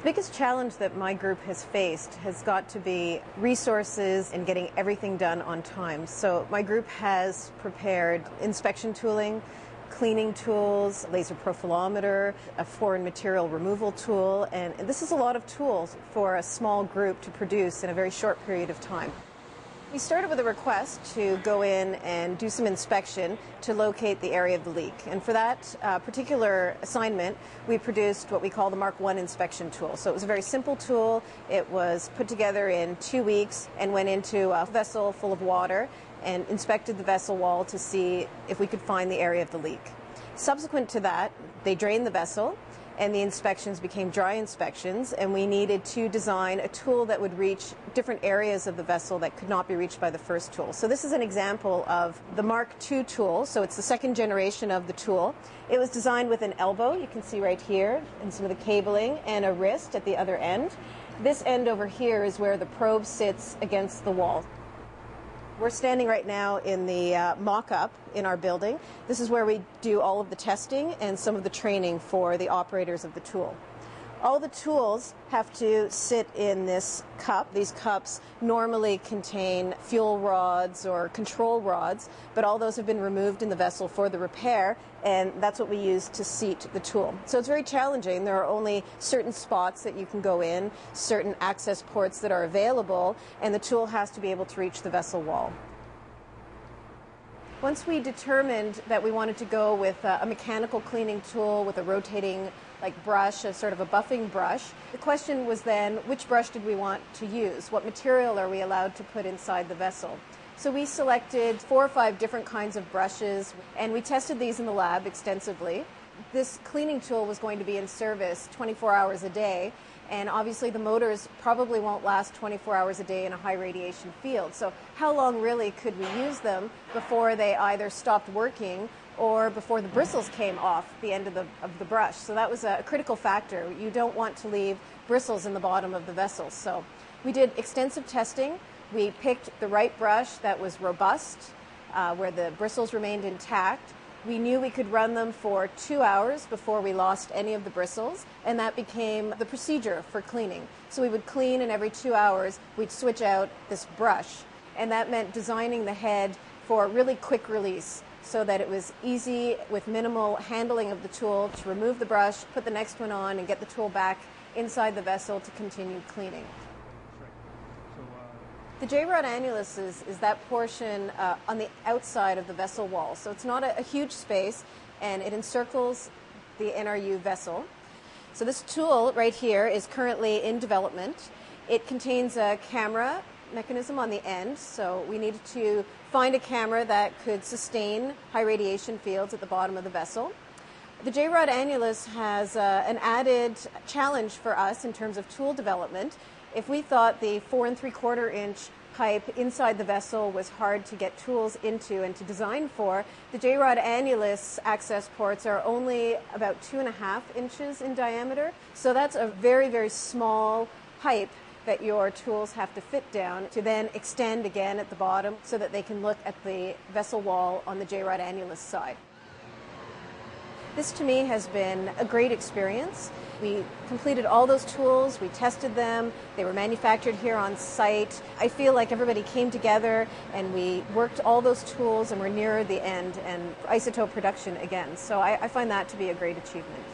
The biggest challenge that my group has faced has got to be resources and getting everything done on time. So my group has prepared inspection tooling, cleaning tools, laser profilometer, a foreign material removal tool, and this is a lot of tools for a small group to produce in a very short period of time. We started with a request to go in and do some inspection to locate the area of the leak. And for that particular assignment, we produced what we call the Mark I inspection tool. So it was a very simple tool. It was put together in 2 weeks and went into a vessel full of water and inspected the vessel wall to see if we could find the area of the leak. Subsequent to that, they drained the vessel, and the inspections became dry inspections, and we needed to design a tool that would reach different areas of the vessel that could not be reached by the first tool. So this is an example of the Mark II tool, so it's the second generation of the tool. It was designed with an elbow, you can see right here, and some of the cabling, and a wrist at the other end. This end over here is where the probe sits against the wall. We're standing right now in the mock-up in our building. This is where we do all of the testing and some of the training for the operators of the tool. All the tools have to sit in this cup. These cups normally contain fuel rods or control rods, but all those have been removed in the vessel for the repair, and that's what we use to seat the tool. So it's very challenging. There are only certain spots that you can go in, certain access ports that are available, and the tool has to be able to reach the vessel wall. Once we determined that we wanted to go with a mechanical cleaning tool with a rotating brush, a sort of a buffing brush, the question was then, which brush did we want to use? What material are we allowed to put inside the vessel? So we selected 4 or 5 different kinds of brushes, and we tested these in the lab extensively. This cleaning tool was going to be in service 24 hours a day, and obviously the motors probably won't last 24 hours a day in a high radiation field. So how long really could we use them before they either stopped working or before the bristles came off the end of the brush? So that was a critical factor. You don't want to leave bristles in the bottom of the vessel. So we did extensive testing. We picked the right brush that was robust, where the bristles remained intact. We knew we could run them for 2 hours before we lost any of the bristles, and that became the procedure for cleaning. So we would clean, and every 2 hours we'd switch out this brush, and that meant designing the head for really quick release so that it was easy with minimal handling of the tool to remove the brush, put the next one on, and get the tool back inside the vessel to continue cleaning. The J-rod annulus is that portion on the outside of the vessel wall. So it's not a huge space, and it encircles the NRU vessel. So this tool right here is currently in development. It contains a camera mechanism on the end, so we needed to find a camera that could sustain high radiation fields at the bottom of the vessel. The J-rod annulus has an added challenge for us in terms of tool development. If we thought the 4 3/4 inch pipe inside the vessel was hard to get tools into and to design for, the J-rod annulus access ports are only about 2.5 inches in diameter. So that's a very, very small pipe that your tools have to fit down to then extend again at the bottom so that they can look at the vessel wall on the J-rod annulus side. This to me has been a great experience. We completed all those tools, we tested them, they were manufactured here on site. I feel like everybody came together and we worked all those tools and we're near the end and isotope production again. So I find that to be a great achievement.